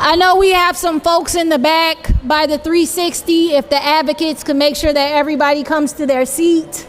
I know we have some folks in the back by the 360. If the advocates could make sure that everybody comes to their seat.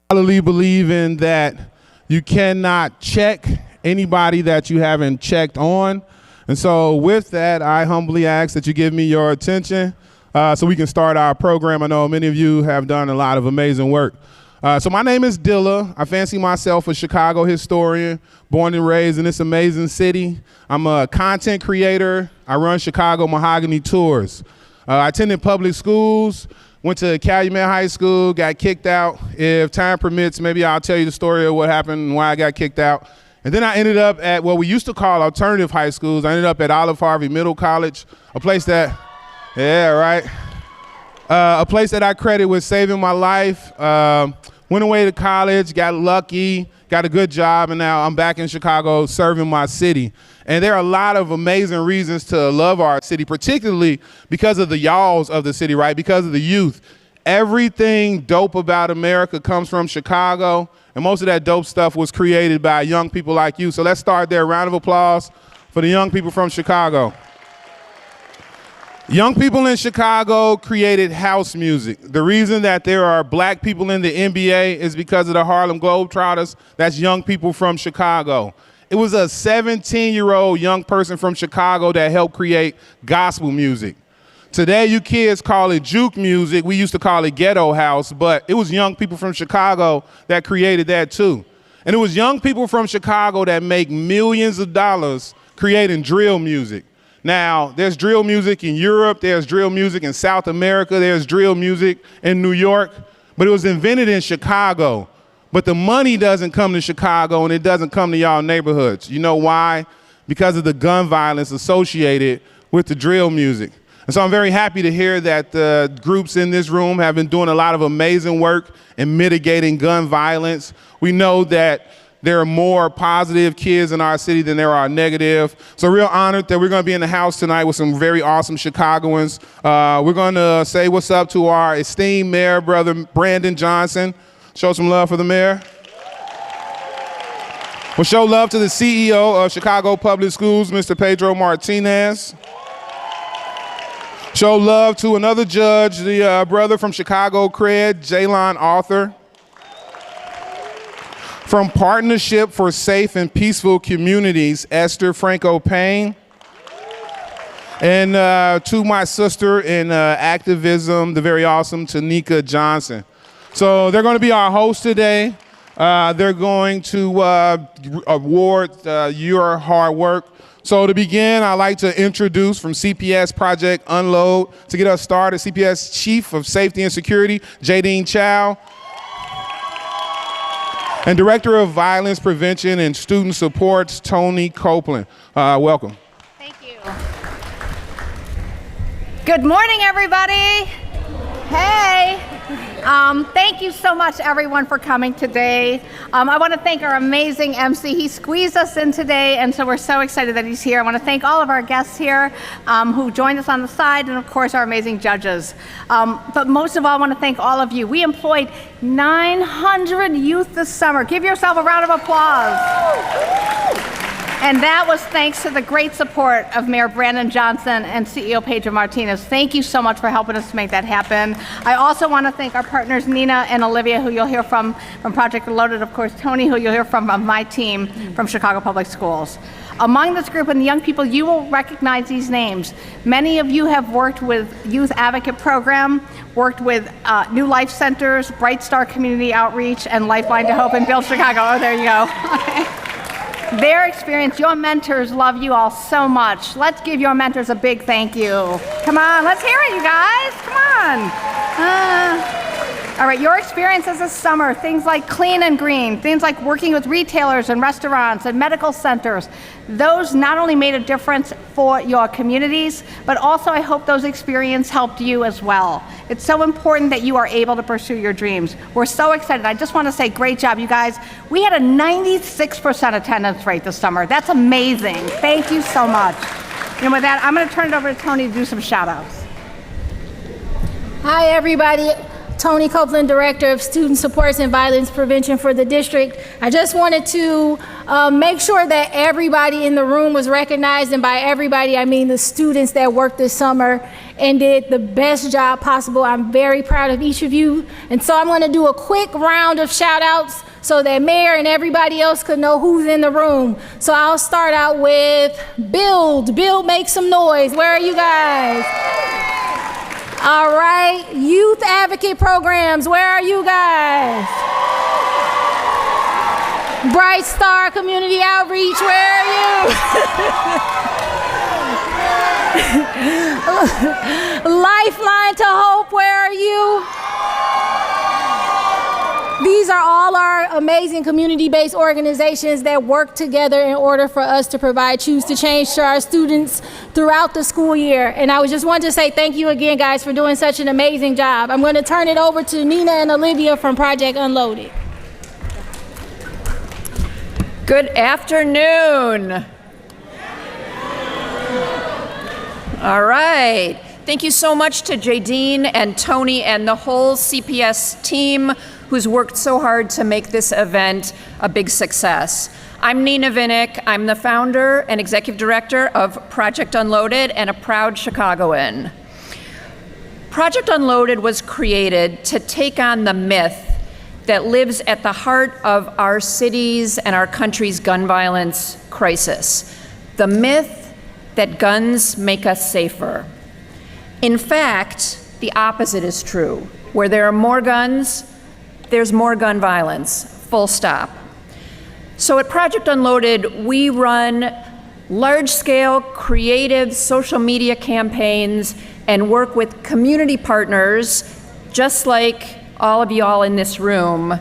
I believe in that you cannot check anybody that you haven't checked on. And so with that, I humbly ask that you give me your attention so we can start our program. I know many of you have done a lot of amazing work. So my name is Dilla. I fancy myself a Chicago historian, born and raised in this amazing city. I'm a content creator. I run Chicago Mahogany Tours. I attended public schools, went to Calumet High School, got kicked out. If time permits, maybe I'll tell you the story of what happened and why I got kicked out. And then I ended up at what we used to call alternative high schools. I ended up at Olive Harvey Middle College, a place that, a place that I credit with saving my life. Went away to college, got lucky, got a good job, and now I'm back in Chicago serving my city. And there are a lot of amazing reasons to love our city, particularly because of the y'alls of the city, right? Because of the youth. Everything dope about America comes from Chicago, and most of that dope stuff was created by young people like you. So let's start there. Round of applause for the young people from Chicago. Young people in Chicago created house music. The reason that there are black people in the NBA is because of the Harlem Globetrotters. That's young people from Chicago. It was a 17-year-old young person from Chicago that helped create gospel music. Today, you kids call it juke music. We used to call it ghetto house, but it was young people from Chicago that created that too. And it was young people from Chicago that make millions of dollars creating drill music. Now, there's drill music in Europe, there's drill music in South America, there's drill music in New York, but it was invented in Chicago. But the money doesn't come to Chicago and it doesn't come to y'all neighborhoods. You know why? Because of the gun violence associated with the drill music. And so I'm very happy to hear that the groups in this room have been doing a lot of amazing work in mitigating gun violence. We know that there are more positive kids in our city than there are negative. So real honored that we're gonna be in the house tonight with some very awesome Chicagoans. We're gonna say what's up to our esteemed mayor, brother Brandon Johnson. Show some love for the mayor. We'll show love to the CEO of Chicago Public Schools, Mr. Pedro Martinez. Show love to another judge, the brother from Chicago Cred, Jaylon Arthur. From Partnership for Safe and Peaceful Communities, Esther Franco Payne. And to my sister in activism, the very awesome Tanika Johnson. So they're going to be our hosts today. They're going to award your hard work. So to begin, I'd like to introduce from CPS Project Unload, to get us started, CPS Chief of Safety and Security, Jadine Chow. And Director of Violence Prevention and Student Supports, Tony Copeland. Welcome. Thank you. Good morning, everybody. Hey. Thank you so much, everyone, for coming today. I want to thank our amazing MC. He squeezed us in today, and so we're so excited that he's here. I want to thank all of our guests here who joined us on the side, and of course, our amazing judges. But most of all, I want to thank all of you. We employed 900 youth this summer. Give yourself a round of applause. And that was thanks to the great support of Mayor Brandon Johnson and CEO Pedro Martinez. Thank you so much for helping us to make that happen. I also want to thank our partners, Nina and Olivia, who you'll hear from Project Unloaded, of course, Tony, who you'll hear from my team from Chicago Public Schools. Among this group and the young people, you will recognize these names. Many of you have worked with Youth Advocate Program, worked with New Life Centers, Bright Star Community Outreach, and Lifeline to Hope and Build Chicago. Oh, there you go. Their experience, your mentors love you all so much. Let's give your mentors a big thank you. Come on, let's hear it, you guys. Come on. All right, your experiences this summer, things like Clean and Green, things like working with retailers and restaurants and medical centers, those not only made a difference for your communities, but also I hope those experiences helped you as well. It's so important that you are able to pursue your dreams. We're so excited. I just want to say great job, you guys. We had a 96% attendance rate this summer. That's amazing. Thank you so much. And with that, I'm going to turn it over to Tony to do some shout outs. Hi, everybody. Tony Copeland, Director of Student Supports and Violence Prevention for the district. I just wanted to make sure that everybody in the room was recognized, and by everybody, I mean the students that worked this summer and did the best job possible. I'm very proud of each of you. And so I'm gonna do a quick round of shout outs so that Mayor and everybody else could know who's in the room. So I'll start out with Build. Build, make some noise. Where are you guys? All right, Youth Advocate Programs, where are you guys? Bright Star Community Outreach, where are you? Lifeline to Hope, where are you? These are all our amazing community-based organizations that work together in order for us to provide Choose to Change to our students throughout the school year. And I just want to say thank you again, guys, for doing such an amazing job. I'm going to turn it over to Nina and Olivia from Project Unloaded. Good afternoon. All right. Thank you so much to Jadine and Tony and the whole CPS team who's worked so hard to make this event a big success. I'm Nina Vinnick. I'm the founder and executive director of Project Unloaded and a proud Chicagoan. Project Unloaded was created to take on the myth that lives at the heart of our city's and our country's gun violence crisis. The myth that guns make us safer. In fact, the opposite is true. Where there are more guns, there's more gun violence, full stop. So at Project Unloaded, we run large-scale, creative social media campaigns and work with community partners, just like all of y'all in this room,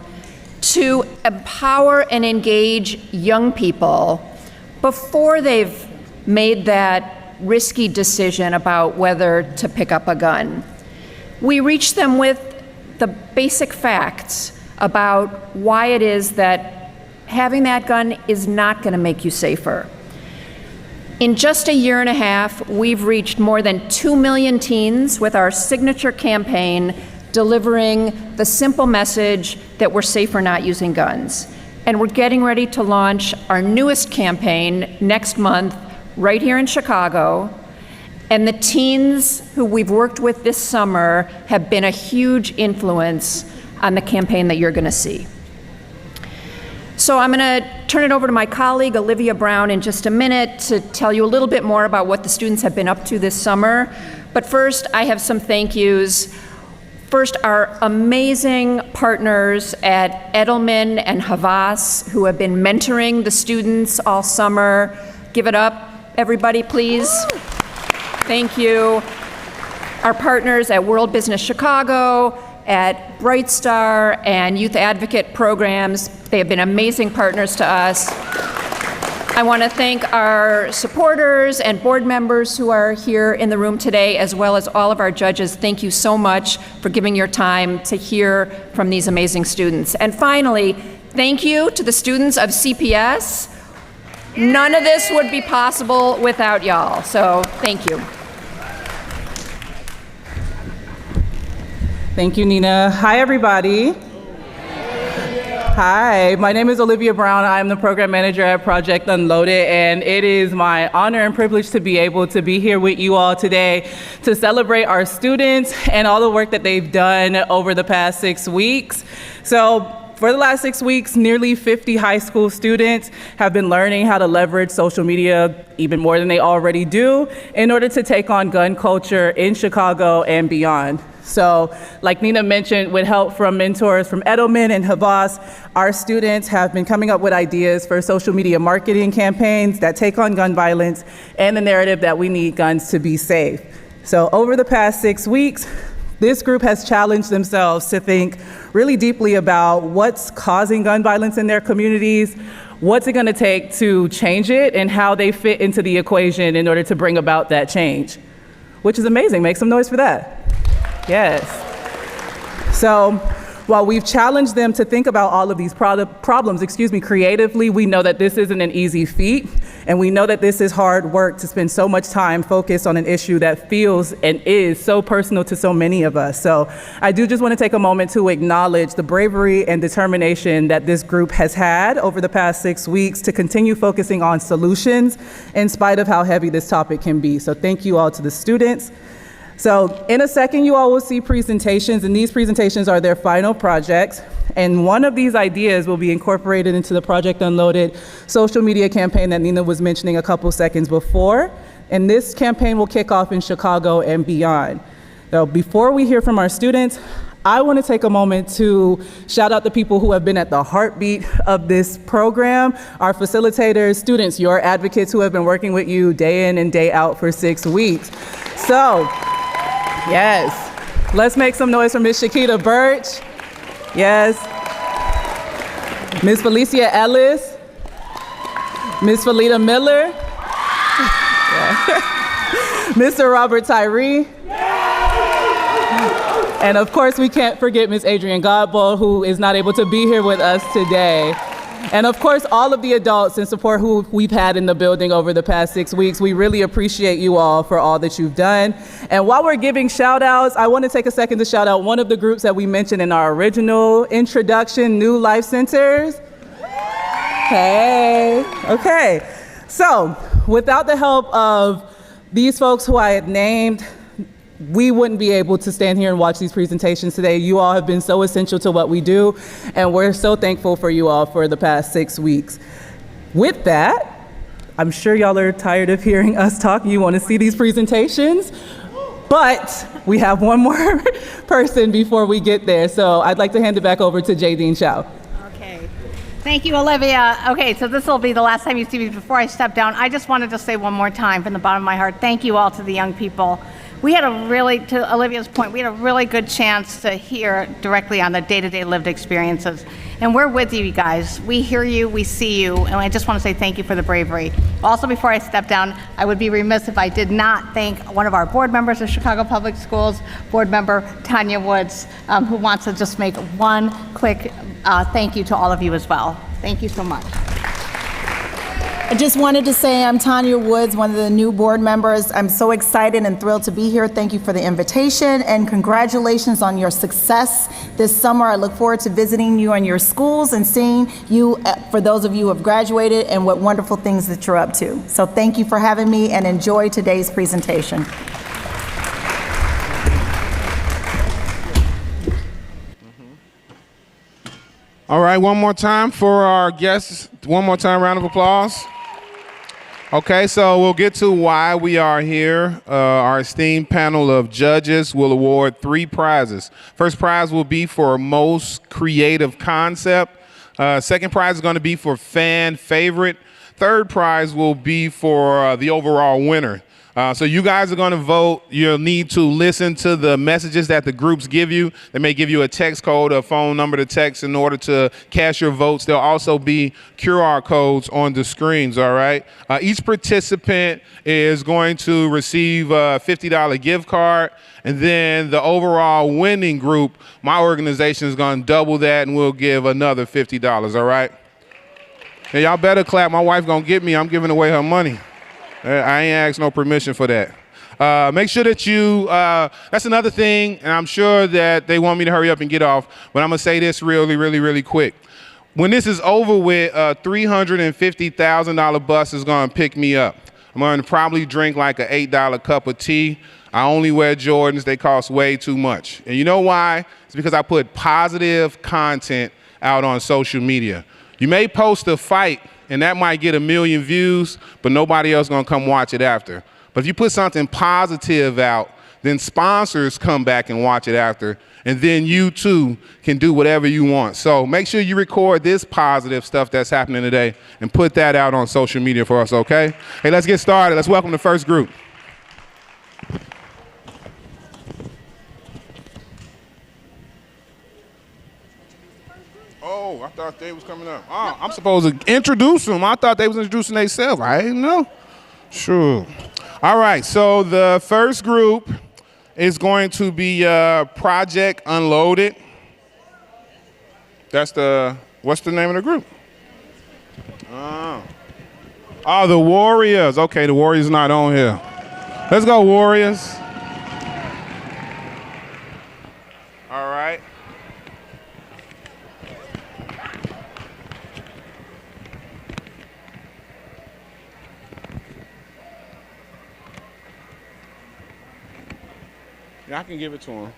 to empower and engage young people before they've made that risky decision about whether to pick up a gun. We reach them with the basic facts about why it is that having that gun is not going to make you safer. In just a year and a half, we've reached more than 2 million teens with our signature campaign delivering the simple message that we're safer not using guns. And we're getting ready to launch our newest campaign next month right here in Chicago. And the teens who we've worked with this summer have been a huge influence on the campaign that you're going to see. So I'm going to turn it over to my colleague, Olivia Brown, in just a minute to tell you a little bit more about what the students have been up to this summer. But first, I have some thank yous. First, our amazing partners at Edelman and Havas, who have been mentoring the students all summer. Give it up, everybody, please. Thank you. Our partners at World Business Chicago, at Bright Star, and Youth Advocate Programs. They have been amazing partners to us. I want to thank our supporters and board members who are here in the room today, as well as all of our judges. Thank you so much for giving your time to hear from these amazing students. And finally, thank you to the students of CPS. None of this would be possible without y'all, so thank you. Thank you, Nina. Hi, everybody. Hi, my name is Olivia Brown. I'm the program manager at Project Unloaded, and it is my honor and privilege to be able to be here with you all today to celebrate our students and all the work that they've done over the past 6 weeks. So, for the last 6 weeks, nearly 50 high school students have been learning how to leverage social media even more than they already do in order to take on gun culture in Chicago and beyond. So, like Nina mentioned, with help from mentors from Edelman and Havas, our students have been coming up with ideas for social media marketing campaigns that take on gun violence and the narrative that we need guns to be safe. So over the past 6 weeks, this group has challenged themselves to think really deeply about what's causing gun violence in their communities, what's it going to take to change it, and how they fit into the equation in order to bring about that change, which is amazing. Make some noise for that. Yes. So while we've challenged them to think about all of these problems, creatively, we know that this isn't an easy feat, and we know that this is hard work to spend so much time focused on an issue that feels and is so personal to so many of us. So I do just want to take a moment to acknowledge the bravery and determination that this group has had over the past 6 weeks to continue focusing on solutions in spite of how heavy this topic can be. So thank you all to the students. So in a second, you all will see presentations, and these presentations are their final projects. And one of these ideas will be incorporated into the Project Unloaded social media campaign that Nina was mentioning a couple seconds before. And this campaign will kick off in Chicago and beyond. So before we hear from our students, I want to take a moment to shout out the people who have been at the heartbeat of this program, our facilitators, students, your advocates who have been working with you day in and day out for 6 weeks. So, yes, let's make some noise for Ms. Shakita Birch. Yes. Ms. Felicia Ellis. Ms. Felita Miller. Yeah. Mr. Robert Tyree. And of course, we can't forget Ms. Adrienne Godbold, who is not able to be here with us today. And of course, all of the adults and support who we've had in the building over the past 6 weeks. We really appreciate you all for all that you've done. And while we're giving shout outs, I want to take a second to shout out one of the groups that we mentioned in our original introduction, New Life Centers. Hey, okay. So without the help of these folks who I had named, we wouldn't be able to stand here and watch these presentations today. You all have been so essential to what we do, and we're so thankful for you all for the past 6 weeks. With that, I'm sure y'all are tired of hearing us talk. You want to see these presentations, but we have one more person before we get there. So I'd like to hand it back over to Jadine Chow. Okay. Thank you, Olivia. Okay, so this will be the last time you see me before I step down. I just wanted to say one more time from the bottom of my heart, thank you all to the young people. We had to Olivia's point, we had a really good chance to hear directly on the day-to-day lived experiences. And we're with you guys. We hear you, we see you, and I just want to say thank you for the bravery. Also, before I step down, I would be remiss if I did not thank one of our board members of Chicago Public Schools, board member Tanya Woods, who wants to just make one quick thank you to all of you as well. Thank you so much. I just wanted to say I'm Tanya Woods, one of the new board members. I'm so excited and thrilled to be here. Thank you for the invitation, and congratulations on your success this summer. I look forward to visiting you in your schools and seeing you, for those of you who have graduated, and what wonderful things that you're up to. So thank you for having me, and enjoy today's presentation. All right, one more time for our guests. One more time, round of applause. Okay, so we'll get to why we are here. Our esteemed panel of judges will award 3 prizes. First prize will be for most creative concept. Second prize is going to be for fan favorite. Third prize will be for the overall winner. So you guys are going to vote. You'll need to listen to the messages that the groups give you. They may give you a text code, a phone number to text in order to cast your votes. There'll also be QR codes on the screens, all right? Each participant is going to receive a $50 gift card, and then the overall winning group, my organization is going to double that, and we'll give another $50, all right? Hey, y'all better clap. My wife going to get me. I'm giving away her money. I ain't asked no permission for that. Make sure that you, that's another thing, and I'm sure that they want me to hurry up and get off, but I'm going to say this really quick. When this is over with, a $350,000 bus is going to pick me up. I'm going to probably drink like an $8 cup of tea. I only wear Jordans. They cost way too much. And you know why? It's because I put positive content out on social media. You may post a fight, and that might get 1 million views, but nobody else gonna come watch it after. But if you put something positive out, then sponsors come back and watch it after, and then you too can do whatever you want. So make sure you record this positive stuff that's happening today and put that out on social media for us, okay? Hey, let's get started. Let's welcome the first group. Oh, I thought they was coming up. Oh, I'm supposed to introduce them. I thought they was introducing themselves. I didn't know. Sure. All right, so the first group is going to be Project Unloaded. That's what's the name of the group? Oh, the Warriors. Okay, the Warriors not on here. Let's go, Warriors. All right. Yeah, I can give it to him.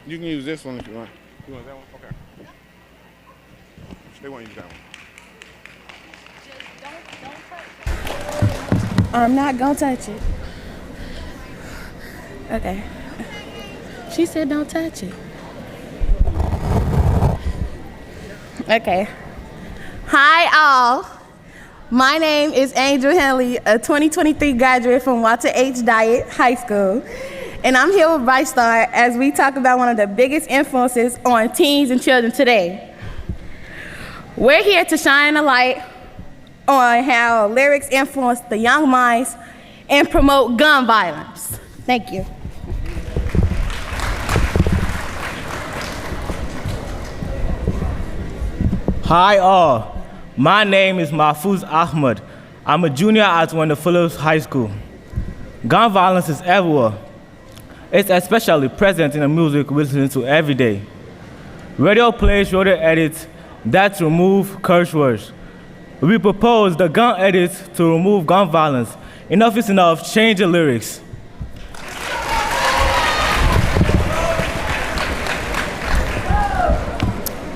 You can use this one if you want. You want that one? Okay. They want to use that one. I'm not gonna touch it. Okay. She said don't touch it. Okay. Hi all. My name is Angel Henley, a 2023 graduate from Walter H. Dyer High School. And I'm here with Bright Star as we talk about one of the biggest influences on teens and children today. We're here to shine a light on how lyrics influence the young minds and promote gun violence. Thank you. Hi all. My name is Mahfouz Ahmed. I'm a junior at Wendell Phillips High School. Gun violence is everywhere. It's especially present in the music we listen to every day. Radio plays radio edits that remove curse words. We propose the gun edits to remove gun violence. Enough is enough, change the lyrics.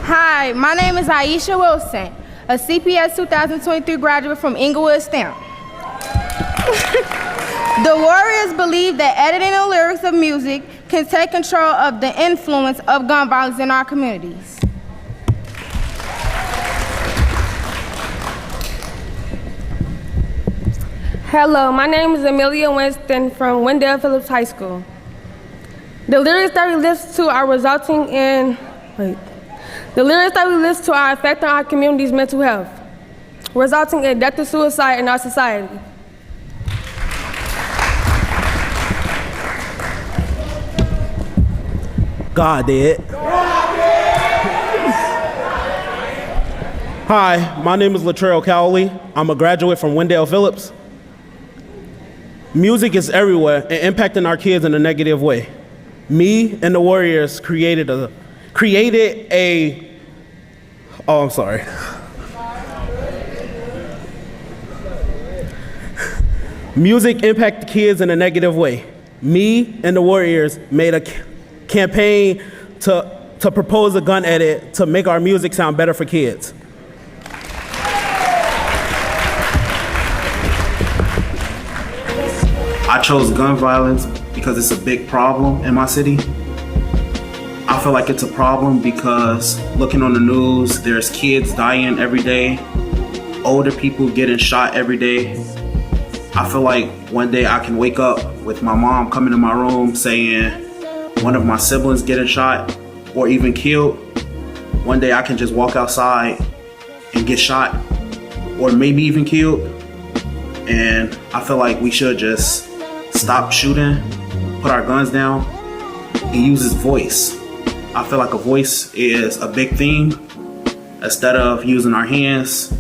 Hi, my name is Aisha Wilson, a CPS 2023 graduate from Inglewood STEM. The Warriors believe that editing the lyrics of music can take control of the influence of gun violence in our communities. Hello, my name is Amelia Winston from Wendell Phillips High School. The lyrics that we listen to are affecting our community's mental health, resulting in death and suicide in our society. God did. Hi, my name is Latrell Cowley. I'm a graduate from Wendell Phillips. Music is everywhere and impacting our kids in a negative way. Me and the Warriors created a Music impact the kids in a negative way. Me and the Warriors made a campaign to propose a gun edit to make our music sound better for kids. I chose gun violence because it's a big problem in my city. I feel like it's a problem because looking on the news, there's kids dying every day older people getting shot every day. I feel like one day I can wake up with my mom coming to my room saying one of my siblings getting shot or even killed. One day I can just walk outside and get shot or maybe even killed. And I feel like we should just stop shooting, put our guns down, and use his voice. I feel like a voice is a big thing instead of using our hands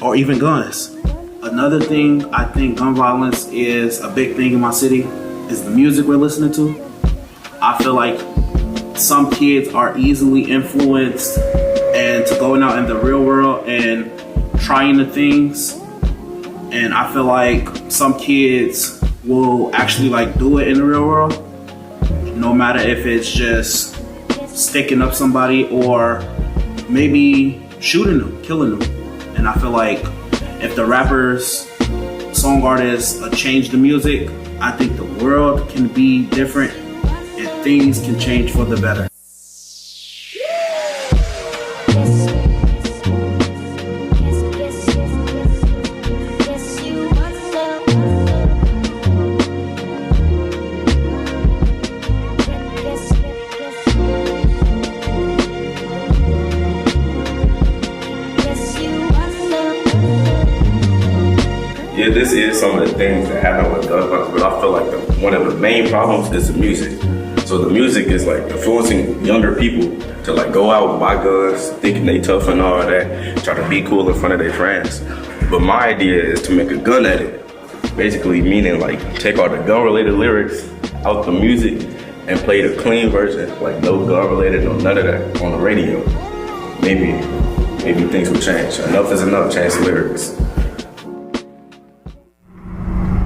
or even guns. Another thing, I think gun violence is a big thing in my city is the music we're listening to. I feel like some kids are easily influenced and to going out in the real world and trying the things. And I feel like some kids will actually like do it in the real world, no matter if it's just sticking up somebody or maybe shooting them, killing them. And I feel like if the rappers, song artists change the music, I think the world can be different and things can change for the better. Yeah, this is some of the things that happen with gun violence, but I feel like one of the main problems is the music. So the music is like influencing younger people to like go out, buy guns, thinking they tough and all that, try to be cool in front of their friends. But my idea is to make a gun edit, basically meaning like take all the gun-related lyrics out the music and play the clean version, like no gun-related, no none of that on the radio. Maybe things will change. Enough is enough, change the lyrics.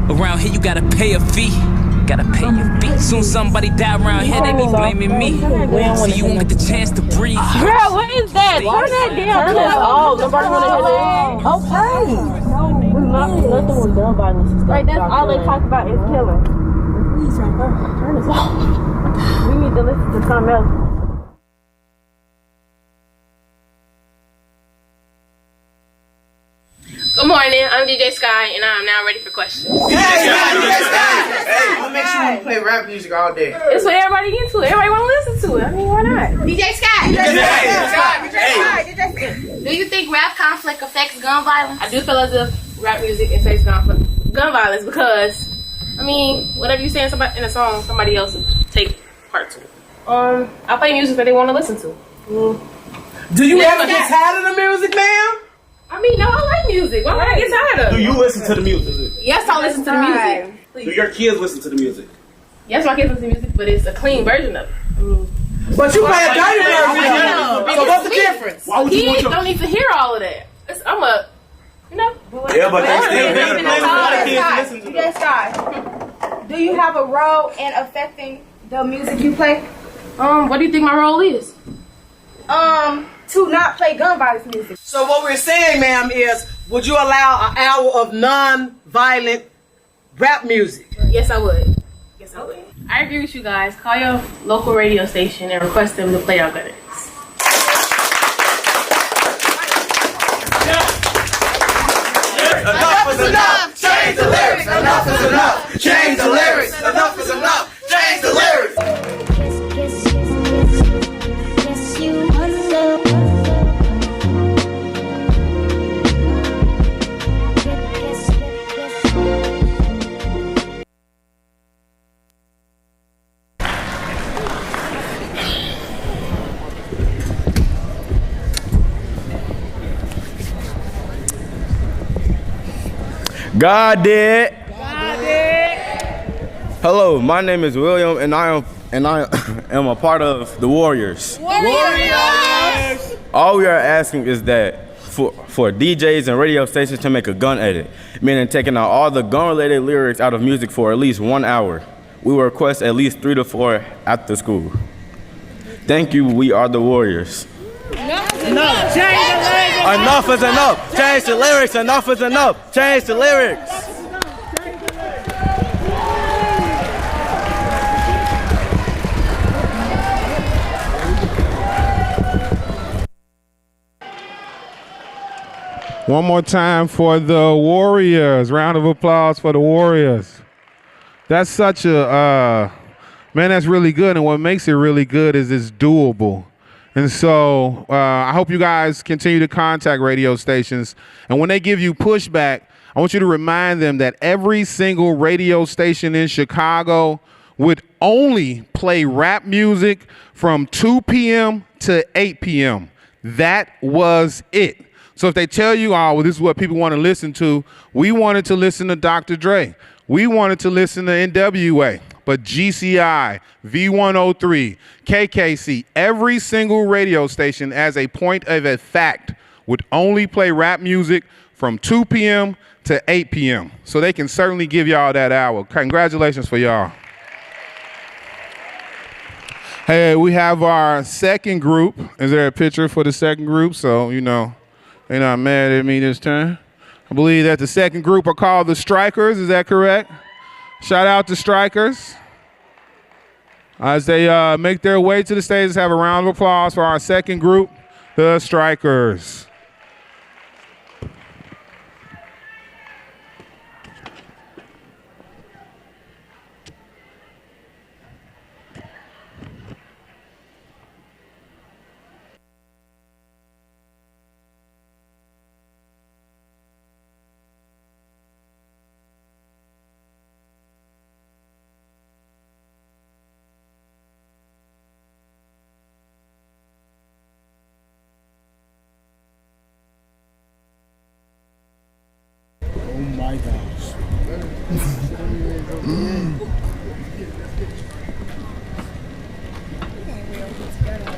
Around here you gotta pay a fee. Gotta pay your fee. Soon somebody die around here, they be blaming me. So you won't get the chance to breathe. Girl, what is that? Turn that down. Turn this off. Nobody wanna hear that. Okay. Nothing with gun violence. Right, that's all they talk about is killing. Please, turn this off. We need to listen to something else. Good morning, I'm DJ Sky, and I am now ready for questions. Hey, what makes you want to play rap music all day? It's what everybody into. Everybody want to listen to it. I mean, why not? DJ Sky! Do you think rap conflict affects gun violence? I do feel as if rap music affects gun violence because, I mean, whatever you say in a song, somebody else will take part to it. I play music that they want to listen to. Do you ever get tired of the music, ma'am? I mean, no, I like music. Why would I get tired of it? Do you listen to the music? Yes, I listen to the music. Do your kids listen to the music? Yes, my kids listen to music, but it's a clean version of it. But you play a dirty version. So what's the difference? Why would you want Kids your... don't need to hear all of that. I'm a, you know. Yeah, but they still better play with a lot of kids listen to them. Sky, do you have a role in affecting the music you play? What do you think my role is? To not play gun violence music. So what we're saying, ma'am, is would you allow an hour of non-violent rap music? Yes, I would. Yes, I would. I agree with you guys. Call your local radio station and request them to play our gun edits. Enough is enough. Change the lyrics. Enough is enough. Change the lyrics. Enough is enough. Change the lyrics. God did. Hello, my name is William, and I am a part of the Warriors. Warriors! All we are asking is that for DJs and radio stations to make a gun edit, meaning taking out all the gun-related lyrics out of music for at least 1 hour. We will request at least 3 to 4 after school. Thank you. We are the Warriors. Enough. Change the lyrics. Enough is enough. Change the lyrics. Enough is enough. Change the lyrics. One more time for the Warriors. Round of applause for the Warriors. That's such a, man, that's really good. And what makes it really good is it's doable. And so I hope you guys continue to contact radio stations. And when they give you pushback, I want you to remind them that every single radio station in Chicago would only play rap music from 2 p.m. to 8 p.m. That was it. So if they tell you, oh, well, this is what people want to listen to, we wanted to listen to Dr. Dre. We wanted to listen to NWA. But GCI, V103, KKC, every single radio station, as a point of a fact, would only play rap music from 2 p.m. to 8 p.m. So they can certainly give y'all that hour. Congratulations for y'all. Hey, we have our second group. Is there a picture for the second group? So, you know, they're not mad at me this time. I believe that the second group are called the Strikers. Is that correct? Shout out to Strikers. As they make their way to the stage, let's have a round of applause for our second group, the Strikers.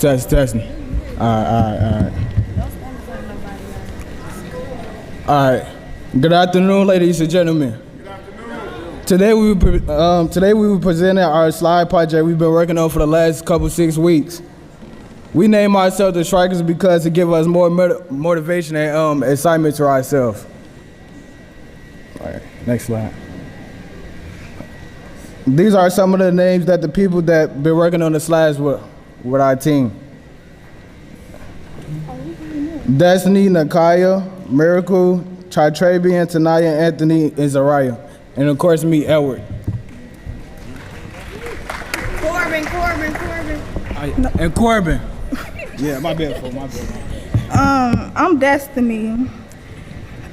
Testing. All right. Good afternoon, ladies and gentlemen. Today we will present our slide project we've been working on for the last 6 weeks. We named ourselves the Strikers because it gives us more motivation and excitement to ourselves. All right, next slide. These are some of the names that the people that been working on the slides with our team. Destiny, Nakaya, Miracle, Tritrabian, Tanaya, Anthony, and Zariah. And of course me, Edward. Corbin. And Corbin. Yeah, my bad. I'm Destiny, and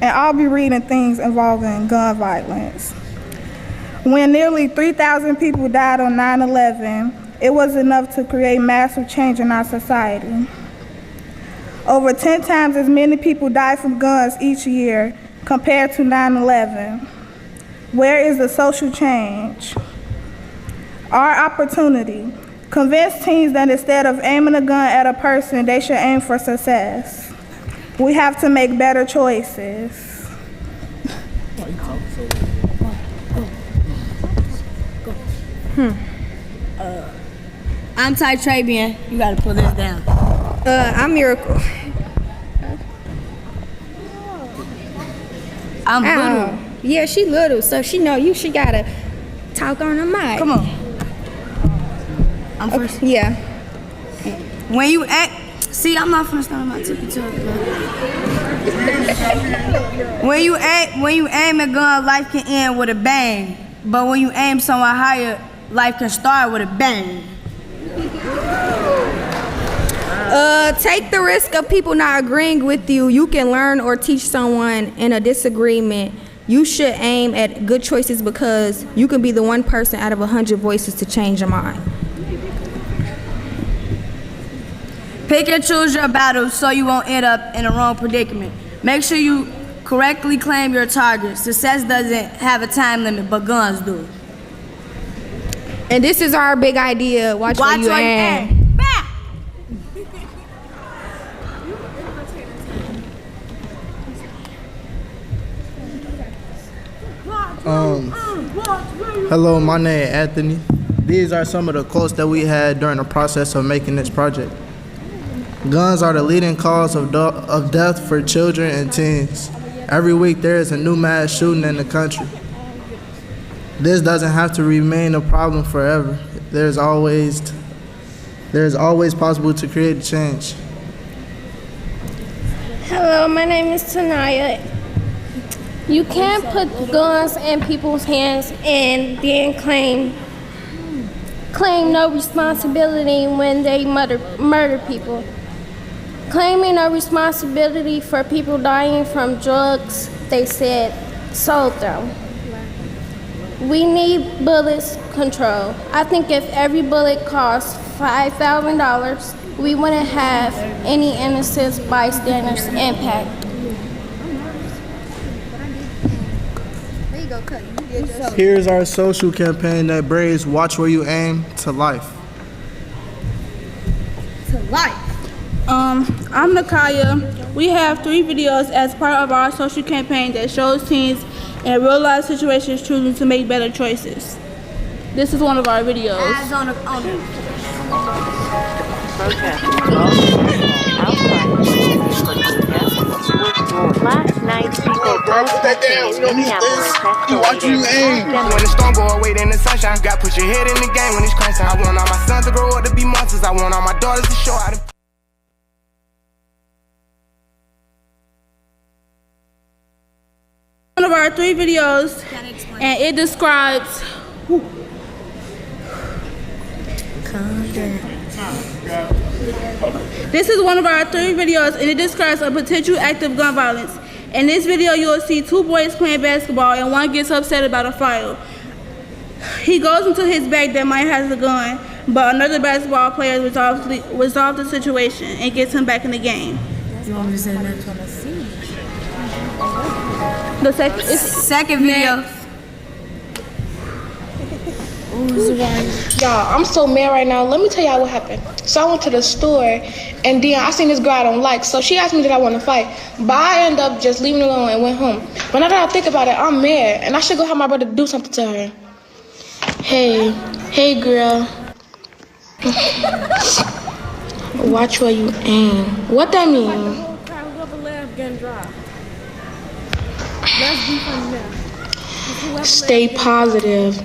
I'll be reading things involving gun violence. When nearly 3,000 people died on 9/11, it was enough to create massive change in our society. Over 10 times as many people die from guns each year compared to 9/11. Where is the social change? Our opportunity. Convince teens that instead of aiming a gun at a person, they should aim for success. We have to make better choices. I'm Ty Trabian. You gotta pull this down. I'm Miracle. I'm little. Yeah, she little, so she gotta talk on the mic. Come on. I'm first. Yeah. When you act, see, I'm not finna stand on my tippy toes. When you aim a gun, life can end with a bang. But when you aim somewhere higher, life can start with a bang. Take the risk of people not agreeing with you. You can learn or teach someone in a disagreement. You should aim at good choices because you can be the one person out of 100 voices to change your mind. Pick and choose your battles so you won't end up in the wrong predicament. Make sure you correctly claim your target. Success doesn't have a time limit, but guns do. And this is our big idea. Watch where you aim. Hello, my name is Anthony. These are some of the quotes that we had during the process of making this project. Guns are the leading cause of death for children and teens. Every week there is a new mass shooting in the country. This doesn't have to remain a problem forever. There's always possible to create change. Hello, my name is Tanaya. You can't put guns in people's hands and then claim no responsibility when they murder people. Claiming no responsibility for people dying from drugs they said sold them. We need bullets control. I think if every bullet costs $5,000, we wouldn't have any innocent bystanders impact. Here's our social campaign that brings Watch Where You Aim to life. To life. I'm Nakaya. We have 3 videos as part of our social campaign that shows teens in real life situations choosing to make better choices. This is one of our videos. Eyes on the Last night, people both Watch you aim. When the storm go away, then the sunshine. Got put your head in the game when it's crunch time. I want all my sons to grow up to be monsters. I want all my daughters to show how to. One of our 3 videos, and it describes. This is one of our 3 videos, and it describes a potential act of gun violence. In this video, you will see 2 boys playing basketball, and one gets upset about a foul. He goes into his bag that might have a gun, but another basketball player resolves the situation and gets him back in the game. You want me to say the next one? Let's see. The second video. Y'all, I'm so mad right now. Let me tell y'all what happened. So I went to the store, and then I seen this girl I don't like. So she asked me did I want to fight, but I ended up just leaving her alone and went home. But now that I think about it, I'm mad, and I should go have my brother do something to her. Hey girl. Watch where you aim. What that mean? Stay positive.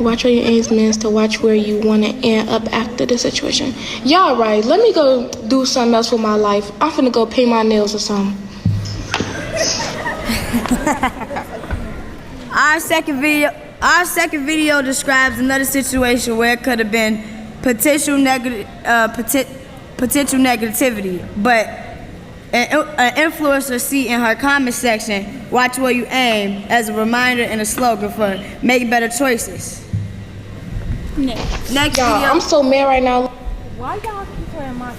Watch where your aims means to watch where you want to end up after the situation. Y'all right, let me go do something else with my life. I'm finna go paint my nails or something. Our second video describes another situation where it could have been potential negativity, but an influencer see in her comment section, watch where you aim, as a reminder and a slogan for make better choices. Next y'all, video. I'm so mad right now. Why y'all keep playing my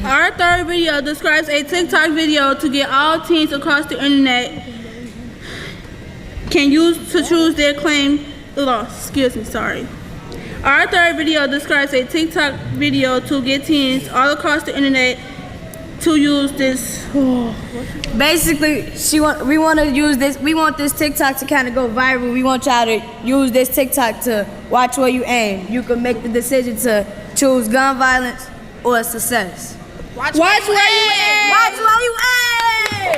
Our third video describes a TikTok video to get all teens across the internet can use to choose their claim. Our third video describes a TikTok video to get teens all across the internet to use this. Basically, we want this TikTok to kind of go viral. We want y'all to use this TikTok to watch where you aim. You can make the decision to choose gun violence or success. Watch where you aim. Watch where you aim.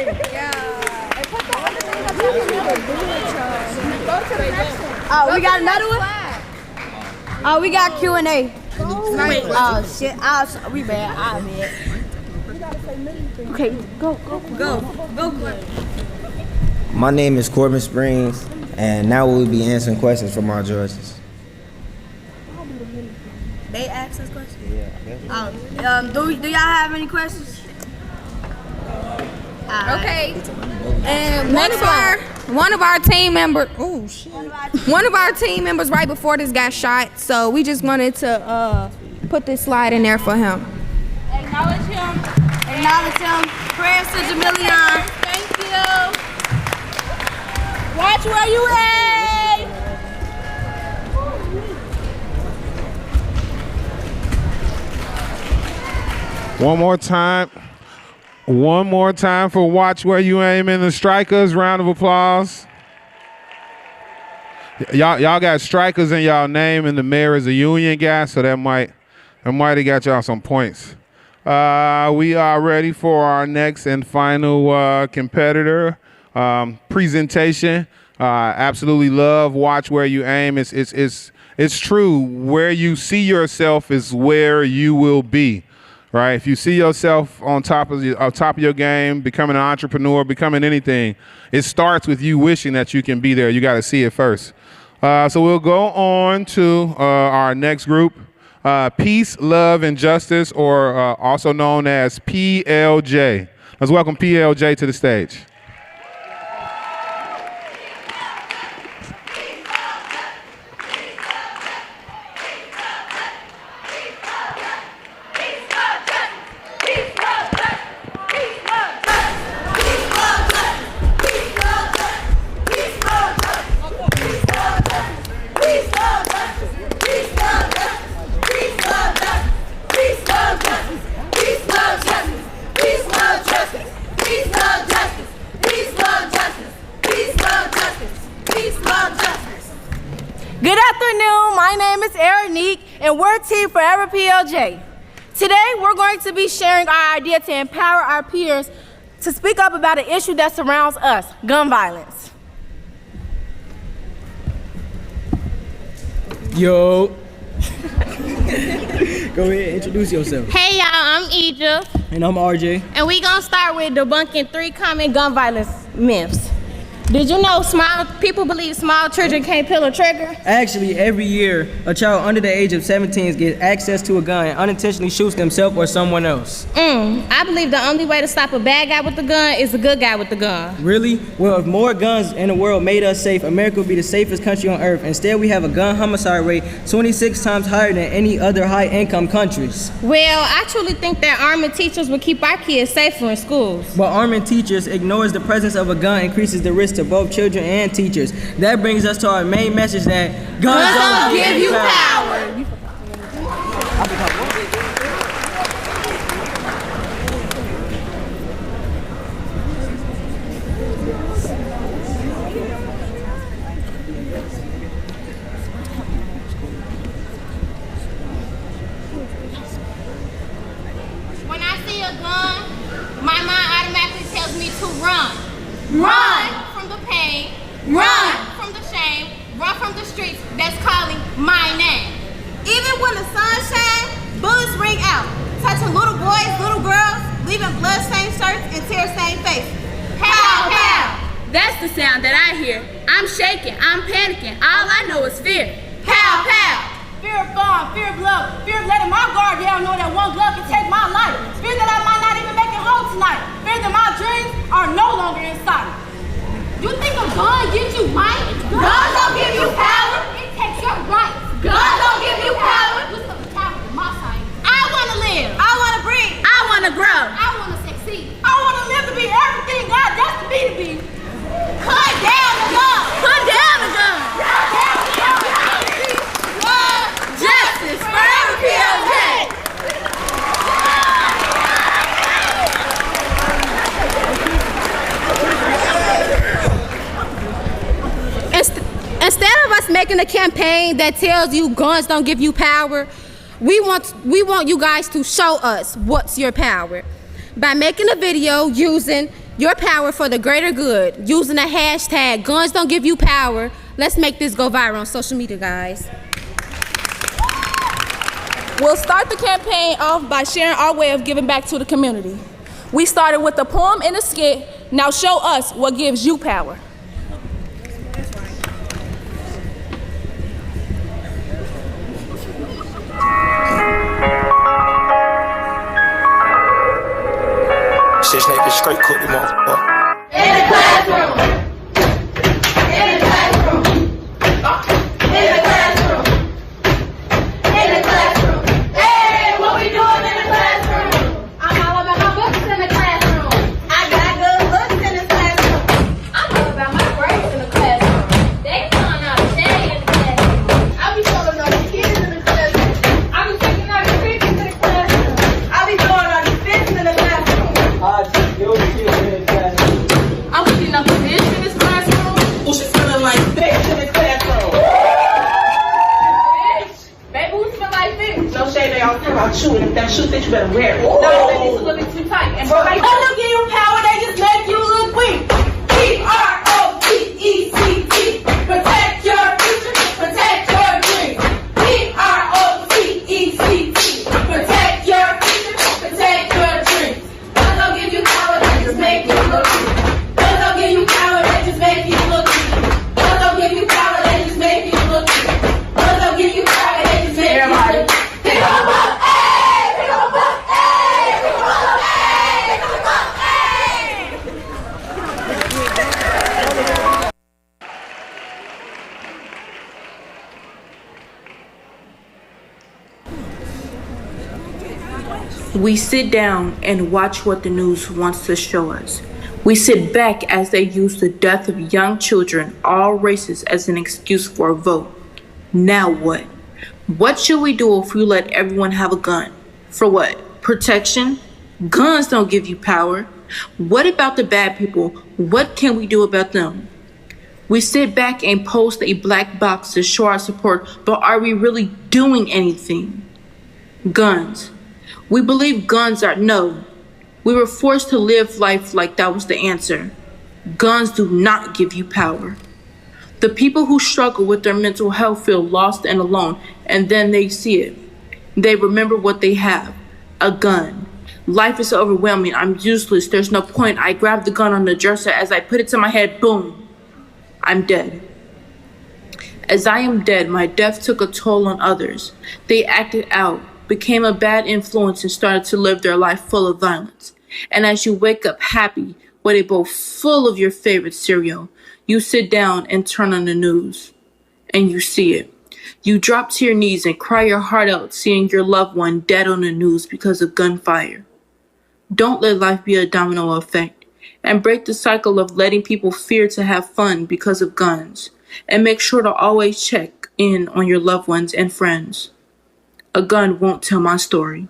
Oh, we got another one? Oh, we got Q&A. Oh, shit. We bad. I'm bad. Okay, go. My name is Corbin Springs, and now we'll be answering questions from our judges. They asked us questions? Yeah. Do y'all have any questions? Okay. And one of our team members right before this got shot, so we just wanted to put this slide in there for him. Acknowledge him. Prayers to Jamilion. Thank you. Watch where you aim. One more time for Watch Where You Aim in the Strikers. Round of applause. Y'all got strikers in y'all name, and the mayor is a union guy, so that might have got y'all some points. We are ready for our next and final competitor presentation. Absolutely love Watch Where You Aim. It's true. Where you see yourself is where you will be, right? If you see yourself on top of your game, becoming an entrepreneur, becoming anything, it starts with you wishing that you can be there. You got to see it first. So we'll go on to our next group, Peace, Love, and Justice, or also known as PLJ. Let's welcome PLJ to the stage. Good afternoon, my name is Erinique, and we're Team Forever PLJ. Today, we're going to be sharing our idea to empower our peers to speak up about an issue that surrounds us, gun violence. Yo. Go ahead, introduce yourself. Hey y'all, I'm Egypt. And I'm RJ. And we gonna start with debunking 3 common gun violence myths. Did you know people believe small children can't pull a trigger? Actually, every year, a child under the age of 17 gets access to a gun and unintentionally shoots themselves or someone else. I believe the only way to stop a bad guy with the gun is a good guy with the gun. Really? Well, if more guns in the world made us safe, America would be the safest country on earth. Instead, we have a gun homicide rate 26 times higher than any other high-income countries. Well, I truly think that arming teachers would keep our kids safer in schools. But arming teachers ignores the presence of a gun increases the risk to both children and teachers. That brings us to our main message that guns don't give you power. When I see a gun, my mind automatically tells me to run. Run from the pain, run from the shame, run from the streets that's calling my name. Even when the sun shines, bullets ring out, touching little boys, little girls, leaving blood-stained shirts and tear-stained faces. Pow, pow! That's the sound that I hear. I'm shaking, I'm panicking, all I know is fear. Pow, pow! Fear of farm, fear of love, fear of letting my guard down, knowing that one glove can take my life. Fear that I might not even make it home tonight. Fear that my dreams are no longer in sight. You think a gun gives you might? Guns don't give you power. It takes your rights. Guns don't give you power. You took the power from my side. I want to live. I want to breathe. I want to grow. I want to succeed. I want to live to be everything God destined me to be. Put down the gun. Put down the gun. Put down the gun. Love, justice, forever PLJ. Instead of us making a campaign that tells you guns don't give you power, we want you guys to show us what's your power. By making a video using your power for the greater good, using a hashtag, guns don't give you power. Let's make this go viral on social media, guys. We'll start the campaign off by sharing our way of giving back to the community. We started with a poem and a skit. Now show us what gives you power. Shit, snake, this straight cook, you motherfucker. In the classroom. In the classroom. In the classroom. In the classroom. Hey, what we doing in the classroom? I'm all about my books in the classroom. I got good looks in the classroom. I'm all about my grades in the classroom. They calling out a day in the classroom. I be calling out the kids in the classroom. I be taking out the pictures in the classroom. I be throwing out the fits in the classroom. I'm cleaning up the dish in this classroom. Who she feeling like bitch in this classroom? Bitch. Baby, who smell like fish? No shade, they all care about you, and if that shoe fit, you better wear it. No, that needs to look too tight. And bro, they don't give you power, they just make you look weak. P-R-O-T-E-C-T. We sit down and watch what the news wants to show us. We sit back as they use the death of young children, all races, as an excuse for a vote. Now what? What should we do if we let everyone have a gun? For what? Protection? Guns don't give you power. What about the bad people? What can we do about them? We sit back and post a black box to show our support, but are we really doing anything? Guns. We believe guns are no. We were forced to live life like that was the answer. Guns do not give you power. The people who struggle with their mental health feel lost and alone, and then they see it. They remember what they have, a gun. Life is overwhelming. I'm useless. There's no point. I grab the gun on the dresser. As I put it to my head, boom, I'm dead. As I am dead, my death took a toll on others. They acted out, became a bad influence, and started to live their life full of violence. And as you wake up happy with a bowl full of your favorite cereal, you sit down and turn on the news, and you see it. You drop to your knees and cry your heart out seeing your loved one dead on the news because of gunfire. Don't let life be a domino effect, and break the cycle of letting people fear to have fun because of guns, and make sure to always check in on your loved ones and friends. A gun won't tell my story.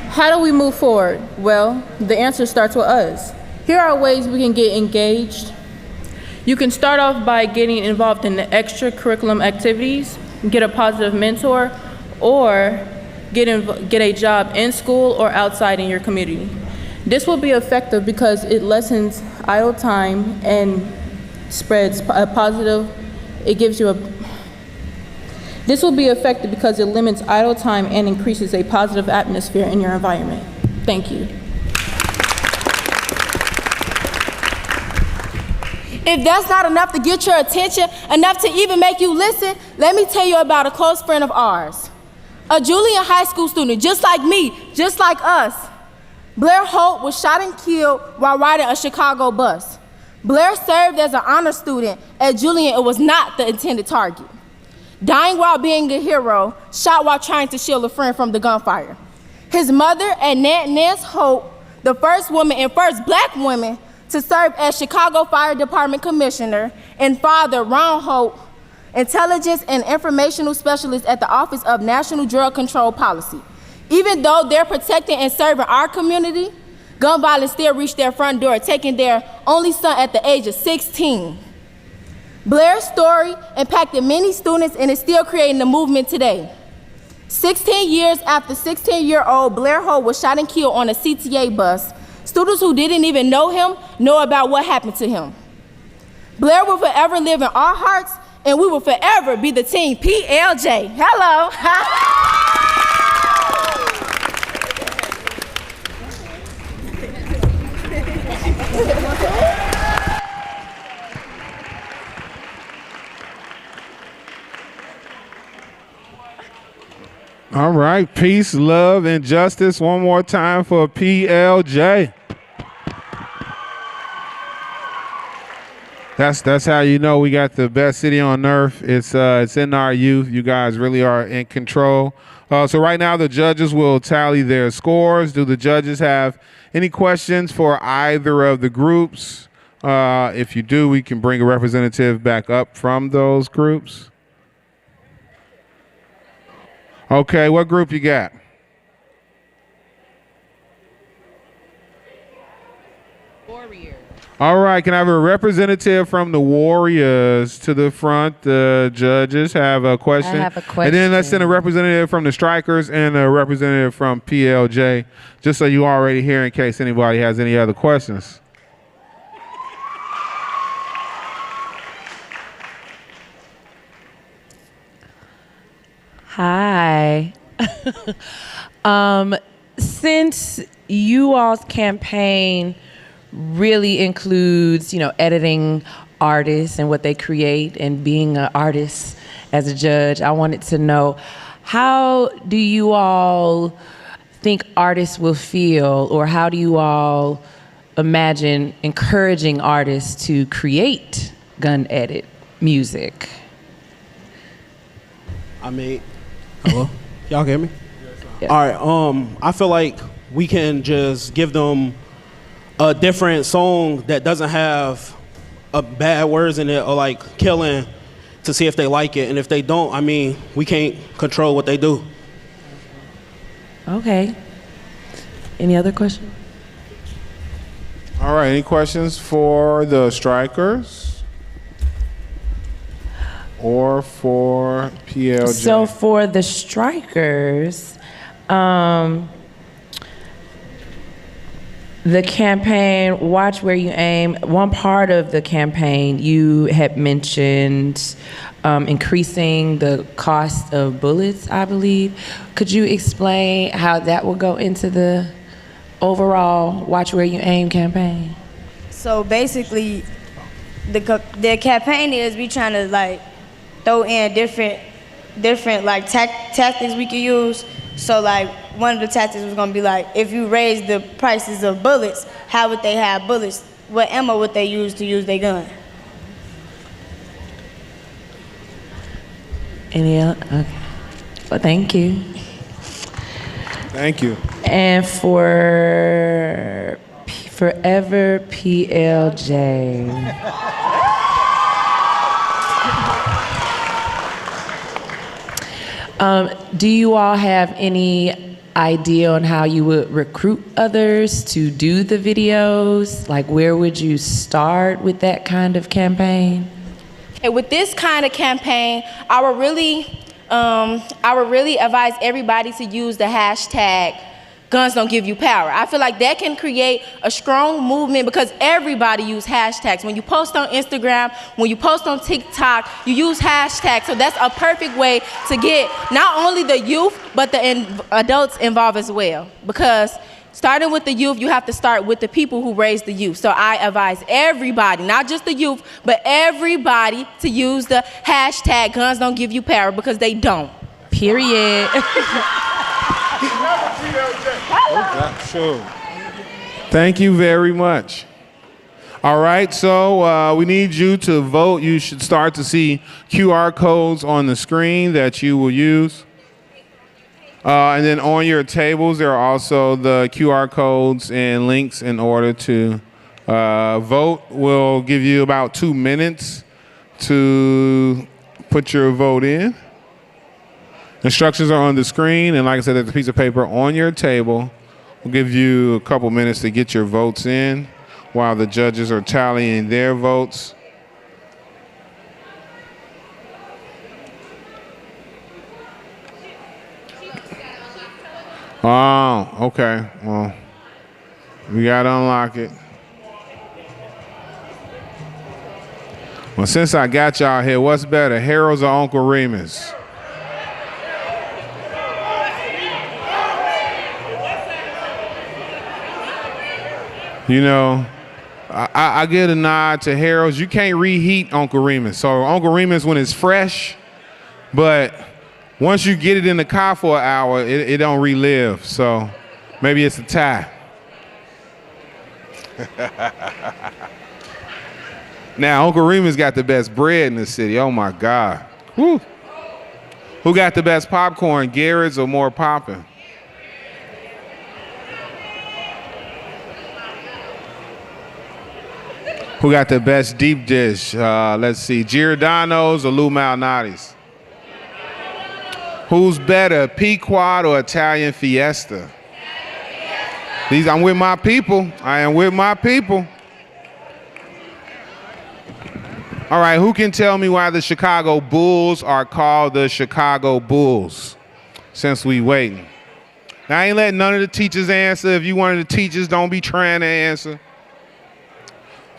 How do we move forward? Well, the answer starts with us. Here are ways we can get engaged. You can start off by getting involved in the extracurriculum activities, get a positive mentor, or get a job in school or outside in your community. This will be effective because it lessens idle time and spreads a positive, This will be effective because it limits idle time and increases a positive atmosphere in your environment. Thank you. If that's not enough to get your attention, enough to even make you listen, let me tell you about a close friend of ours. A Julian high school student, just like me, just like us. Blair Holt was shot and killed while riding a Chicago bus. Blair served as an honor student at Julian and was not the intended target. Dying while being a hero, shot while trying to shield a friend from the gunfire. His mother, Nance Holt, the first woman and first black woman to serve as Chicago Fire Department Commissioner, and father, Ron Holt, Intelligence and Informational Specialist at the Office of National Drug Control Policy. Even though they're protecting and serving our community, gun violence still reached their front door, taking their only son at the age of 16. Blair's story impacted many students and is still creating a movement today. 16 years after 16-year-old Blair Holt was shot and killed on a CTA bus, students who didn't even know him know about what happened to him. Blair will forever live in our hearts, and we will forever be the team PLJ. Hello. All right, peace, love, and justice. One more time for PLJ. That's how you know we got the best city on earth. It's in our youth. You guys really are in control. So right now the judges will tally their scores. Do the judges have any questions for either of the groups? If you do, we can bring a representative back up from those groups. Okay, what group you got? Warriors. All right, can I have a representative from the Warriors to the front? The judges have a question. I have a question. And then let's send a representative from the Strikers and a representative from PLJ, just so you already hear in case anybody has any other questions. Hi. Since you all's campaign really includes, editing artists and what they create and being an artist as a judge, I wanted to know, how do you all think artists will feel, or how do you all imagine encouraging artists to create gun edit music? I made. Hello? Y'all hear me? All right. I feel like we can just give them a different song that doesn't have bad words in it or like killing to see if they like it. And if they don't, I mean, we can't control what they do. Okay. Any other questions? All right, any questions for the strikers or for PLJ? So for the strikers, the campaign, Watch Where You Aim, one part of the campaign, you had mentioned increasing the cost of bullets, I believe. Could you explain how that will go into the overall Watch Where You Aim campaign? So basically, the campaign is we trying to like throw in different like tactics we can use. So like one of the tactics was gonna be like, if you raise the prices of bullets, how would they have bullets? What ammo would they use to use their gun? Any other? Okay. Well, thank you. Thank you. And for Forever PLJ. Do you all have any idea on how you would recruit others to do the videos? Like, where would you start with that kind of campaign? And with this kind of campaign, I would really advise everybody to use the hashtag Guns Don't Give You Power. I feel like that can create a strong movement because everybody use hashtags. When you post on Instagram, when you post on TikTok, you use hashtags. So that's a perfect way to get not only the youth, but the adults involved as well. Because starting with the youth, you have to start with the people who raise the youth. So I advise everybody, not just the youth, but everybody to use the hashtag Guns Don't Give You Power because they don't. Period. Sure. Thank you very much. All right, so we need you to vote. You should start to see QR codes on the screen that you will use. And then on your tables, there are also the QR codes and links in order to vote. We'll give you about 2 minutes to put your vote in. Instructions are on the screen, and like I said, there's a piece of paper on your table. We'll give you a couple minutes to get your votes in while the judges are tallying their votes. Oh, okay. Well, we gotta unlock it. Well, since I got y'all here, what's better, Harold's or Uncle Remus? You know, I get a nod to Harold's. You can't reheat Uncle Remus. So Uncle Remus when it's fresh, but once you get it in the car for an hour, it don't relive. So maybe it's a tie. Now, Uncle Remus got the best bread in the city. Oh my God. Woo. Who got the best popcorn, Garrett's or More Poppin'? Who got the best deep dish? Let's see, Giordano's or Lou Malnati's? Who's better, Pequod or Italian Fiesta? I'm with my people. I am with my people. All right, who can tell me why the Chicago Bulls are called the Chicago Bulls? Since we waiting. Now, I ain't letting none of the teachers answer. If you one of the teachers, don't be trying to answer.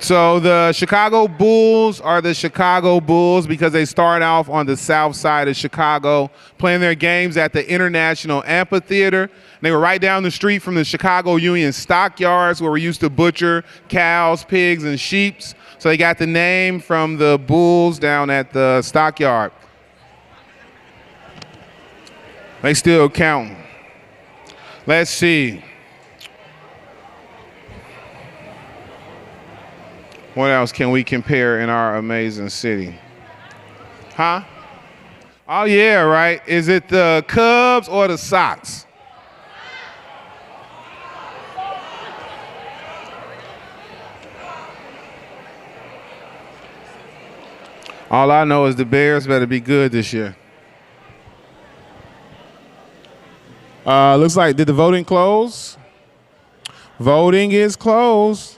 So the Chicago Bulls are the Chicago Bulls because they start off on the south side of Chicago, playing their games at the International Amphitheater. They were right down the street from the Chicago Union stockyards where we used to butcher cows, pigs, and sheep. So they got the name from the Bulls down at the stockyard. They still counting. Let's see. What else can we compare in our amazing city? Huh? Oh, yeah, right. Is it the Cubs or the Sox? All I know is the Bears better be good this year. Looks like, did the voting close? Voting is closed.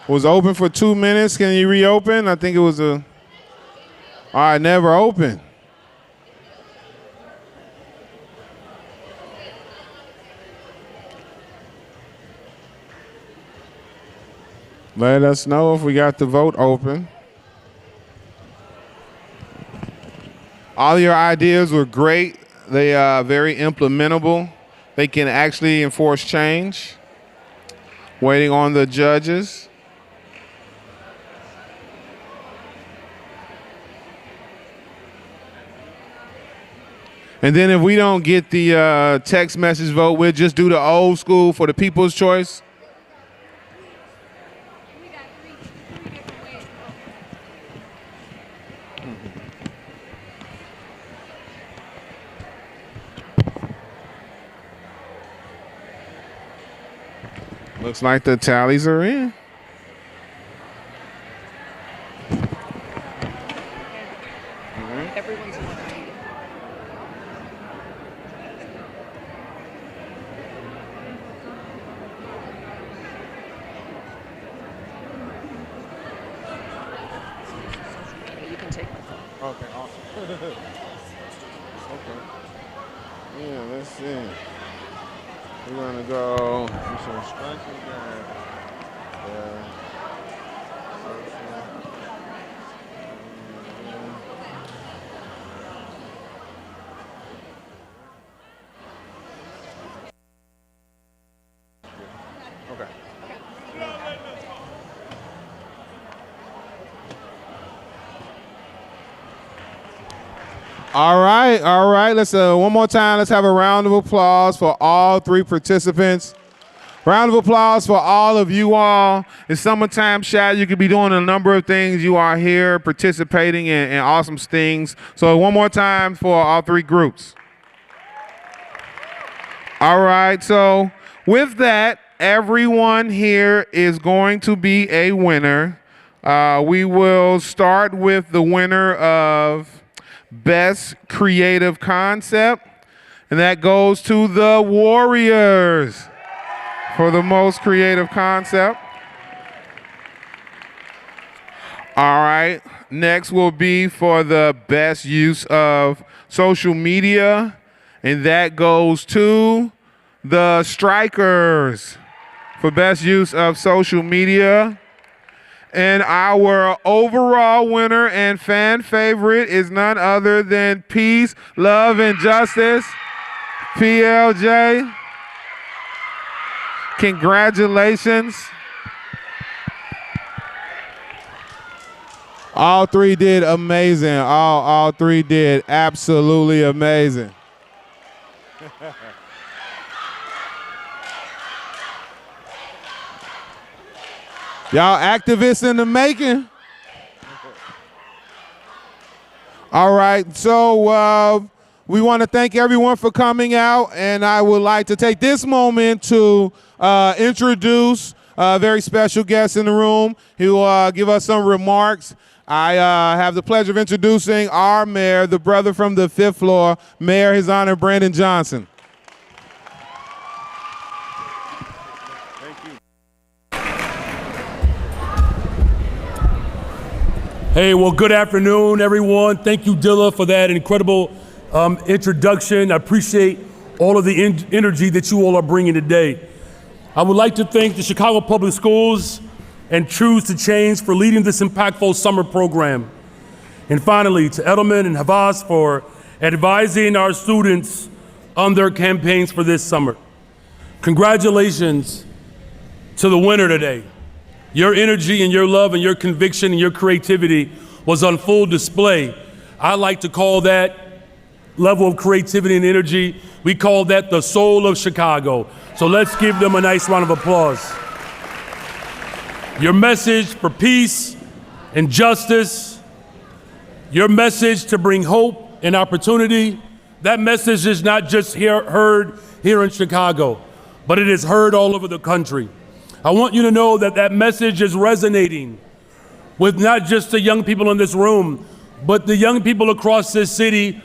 Was open for 2 minutes. Can you reopen? I think it was all right, never open. Let us know if we got the vote open. All your ideas were great. They are very implementable. They can actually enforce change. Waiting on the judges. And then if we don't get the text message vote, we'll just do the old school for the people's choice. Looks like the tallies are in. Everyone's in line. You can take my phone. Okay, awesome. Okay. Yeah, let's see. We're gonna go do some stretching there. Okay. All right. Let's one more time. Let's have a round of applause for all 3 participants. Round of applause for all of you all. It's summertime, Shad. You could be doing a number of things. You are here participating in awesome things. So one more time for all 3 groups. All right. So with that, everyone here is going to be a winner. We will start with the winner of Best Creative Concept, and that goes to the Warriors for the most creative concept. All right, next will be for the best use of social media, and that goes to the Strikers for best use of social media. And our overall winner and fan favorite is none other than Peace, Love, and Justice, PLJ. Congratulations. All 3 did amazing. All 3 did absolutely amazing. Y'all activists in the making. All right, so we want to thank everyone for coming out, and I would like to take this moment to introduce a very special guest in the room who will give us some remarks. I have the pleasure of introducing our mayor, the brother from the 5th floor, Mayor His Honor Brandon Johnson. Hey, well, good afternoon, everyone. Thank you, Dilla, for that incredible introduction. I appreciate all of the energy that you all are bringing today. I would like to thank the Chicago Public Schools and Choose to Change for leading this impactful summer program. And finally, to Edelman and Havas for advising our students on their campaigns for this summer. Congratulations to the winner today. Your energy and your love and your conviction and your creativity was on full display. I like to call that level of creativity and energy, we call that the soul of Chicago. So let's give them a nice round of applause. Your message for peace and justice, your message to bring hope and opportunity. That message is not just heard here in Chicago, but it is heard all over the country. I want you to know that that message is resonating with not just the young people in this room, but the young people across this city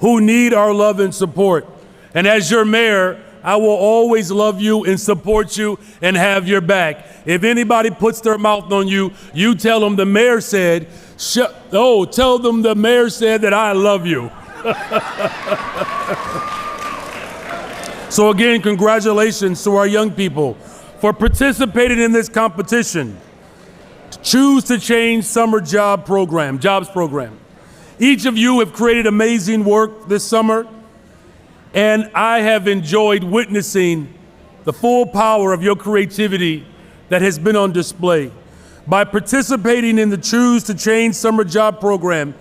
who need our love and support. And as your mayor, I will always love you and support you and have your back. If anybody puts their mouth on you, you tell them the mayor said, tell them the mayor said that I love you. So again, congratulations to our young people for participating in this competition. Choose to Change Summer Jobs Program. Each of you have created amazing work this summer, and I have enjoyed witnessing the full power of your creativity that has been on display. By participating in the Choose to Change Summer Job Program,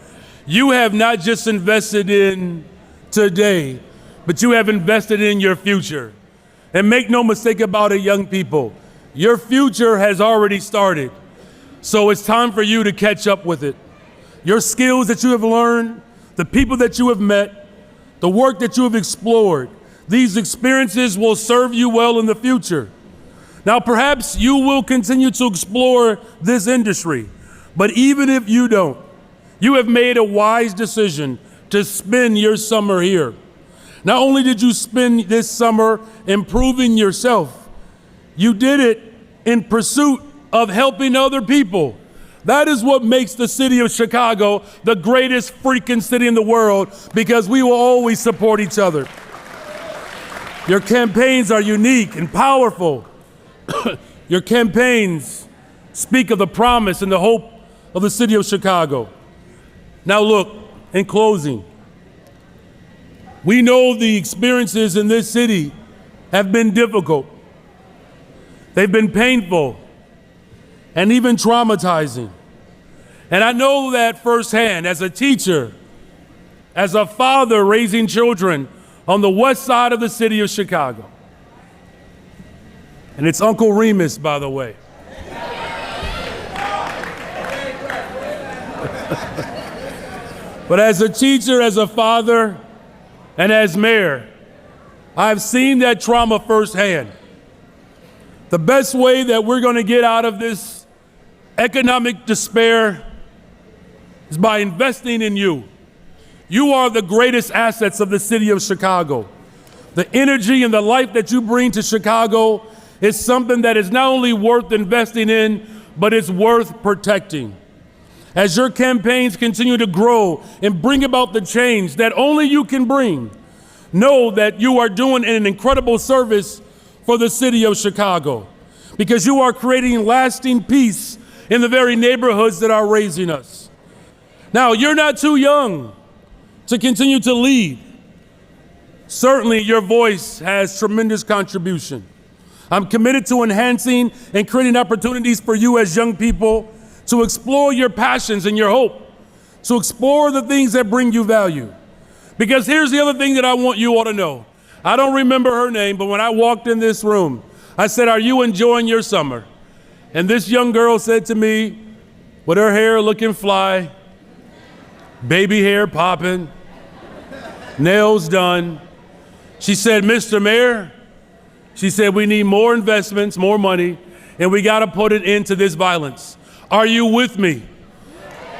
you have not just invested in today, but you have invested in your future. And make no mistake about it, young people, your future has already started. So it's time for you to catch up with it. Your skills that you have learned, the people that you have met, the work that you have explored, these experiences will serve you well in the future. Now, perhaps you will continue to explore this industry, but even if you don't, you have made a wise decision to spend your summer here. Not only did you spend this summer improving yourself, you did it in pursuit of helping other people. That is what makes the city of Chicago the greatest freaking city in the world, because we will always support each other. Your campaigns are unique and powerful. Your campaigns speak of the promise and the hope of the city of Chicago. Now look, in closing, we know the experiences in this city have been difficult. They've been painful and even traumatizing. And I know that firsthand as a teacher, as a father raising children on the west side of the city of Chicago. And it's Uncle Remus, by the way. But as a teacher, as a father, and as mayor, I've seen that trauma firsthand. The best way that we're going to get out of this economic despair is by investing in you. You are the greatest assets of the city of Chicago. The energy and the life that you bring to Chicago is something that is not only worth investing in, but it's worth protecting. As your campaigns continue to grow and bring about the change that only you can bring, know that you are doing an incredible service for the city of Chicago, because you are creating lasting peace in the very neighborhoods that are raising us. Now, you're not too young to continue to lead. Certainly, your voice has tremendous contribution. I'm committed to enhancing and creating opportunities for you as young people to explore your passions and your hope, to explore the things that bring you value. Because here's the other thing that I want you all to know. I don't remember her name, but when I walked in this room, I said, "Are you enjoying your summer?" And this young girl said to me, with her hair looking fly, baby hair popping, nails done, she said, "Mr. Mayor," she said, "we need more investments, more money, and we got to put it into this violence. Are you with me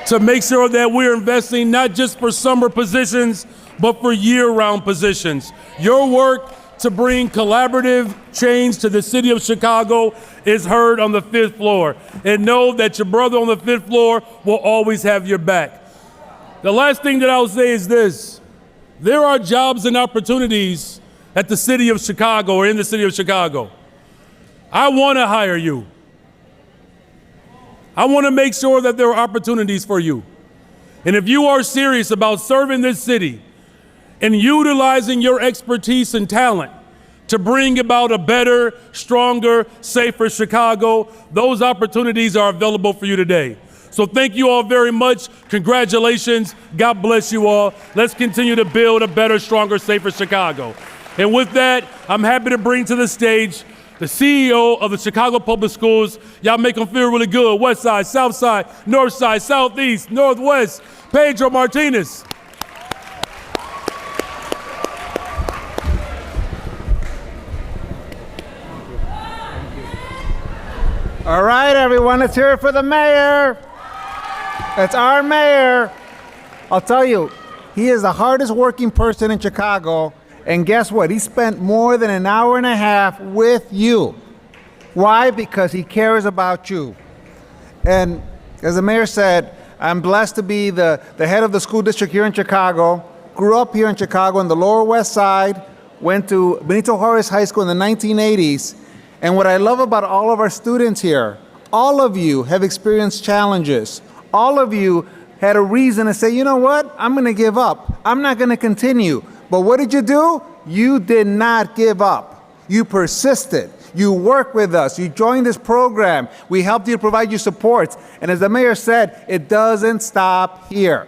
to make sure that we're investing not just for summer positions, but for year-round positions?" Your work to bring collaborative change to the city of Chicago is heard on the 5th floor. And know that your brother on the 5th floor will always have your back. The last thing that I'll say is this. There are jobs and opportunities at the city of Chicago or in the city of Chicago. I want to hire you. I want to make sure that there are opportunities for you. And if you are serious about serving this city and utilizing your expertise and talent to bring about a better, stronger, safer Chicago, those opportunities are available for you today. So thank you all very much. Congratulations. God bless you all. Let's continue to build a better, stronger, safer Chicago. And with that, I'm happy to bring to the stage the CEO of the Chicago Public Schools. Y'all make them feel really good. West Side, South Side, North Side, Southeast, Northwest, Pedro Martinez. All right, everyone, let's hear it for the mayor. It's our mayor. I'll tell you, he is the hardest working person in Chicago. And guess what? He spent more than an hour and a half with you. Why? Because he cares about you. And as the mayor said, I'm blessed to be the head of the school district here in Chicago. Grew up here in Chicago on the Lower West Side. Went to Benito Juarez High School in the 1980s. And what I love about all of our students here, all of you have experienced challenges. All of you had a reason to say, you know what? I'm going to give up. I'm not going to continue. But what did you do? You did not give up. You persisted. You worked with us. You joined this program. We helped you provide you supports. And as the mayor said, it doesn't stop here.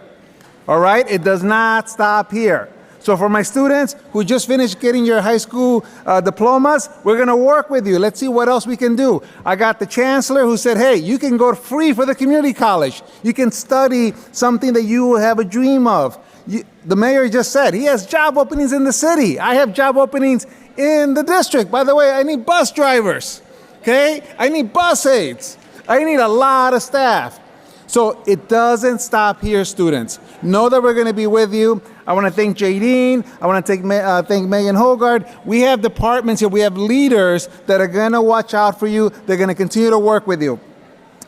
All right? It does not stop here. So for my students who just finished getting your high school diplomas, we're going to work with you. Let's see what else we can do. I got the chancellor who said, hey, you can go free for the community college. You can study something that you have a dream of. The mayor just said he has job openings in the city. I have job openings in the district. By the way, I need bus drivers. Okay? I need bus aides. I need a lot of staff. So it doesn't stop here, students. Know that we're going to be with you. I want to thank Jadine. I want to thank Megan Hogard. We have departments here. We have leaders that are going to watch out for you. They're going to continue to work with you.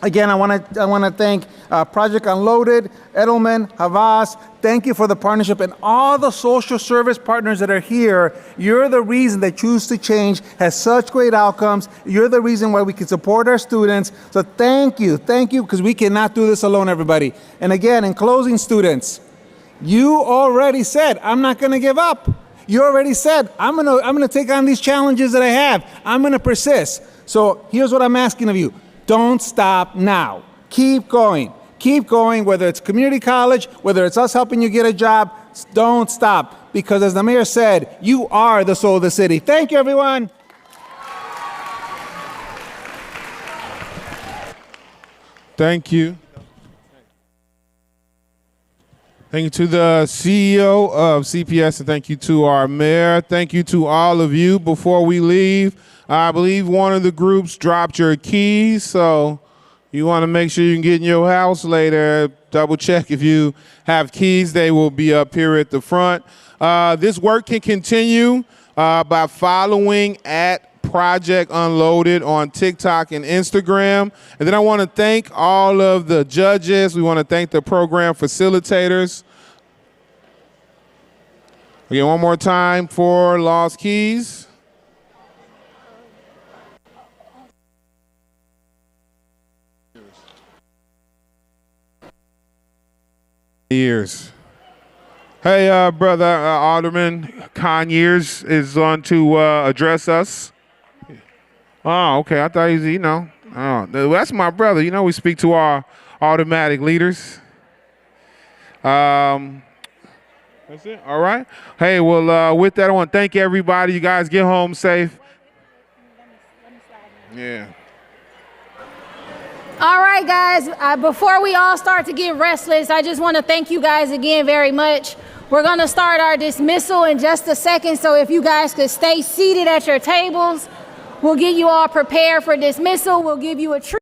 Again, I want to thank Project Unloaded, Edelman, Havas. Thank you for the partnership and all the social service partners that are here. You're the reason that Choose to Change has such great outcomes. You're the reason why we can support our students. So thank you, because we cannot do this alone, everybody. And again, in closing, students, you already said, I'm not going to give up. You already said, I'm gonna take on these challenges that I have. I'm going to persist. So here's what I'm asking of you. Don't stop now. Keep going. Keep going, whether it's community college, whether it's us helping you get a job. Don't stop, because as the mayor said, you are the soul of the city. Thank you, everyone. Thank you. Thank you to the CEO of CPS, and thank you to our mayor. Thank you to all of you. Before we leave, I believe one of the groups dropped your keys, so you want to make sure you can get in your house later. Double check if you have keys. They will be up here at the front. This work can continue by following at Project Unloaded on TikTok and Instagram. And then I want to thank all of the judges. We want to thank the program facilitators. Again, one more time for lost keys. Years. Hey, brother Alderman Conyers is on to address us. Oh, okay. I thought he's, oh, that's my brother. We speak to our automatic leaders. That's it. All right. Hey, well, with that, I want to thank everybody. You guys get home safe. Yeah. All right, guys, before we all start to get restless, I just want to thank you guys again very much. We're going to start our dismissal in just a second, so if you guys could stay seated at your tables, we'll get you all prepared for dismissal. We'll give you a treat.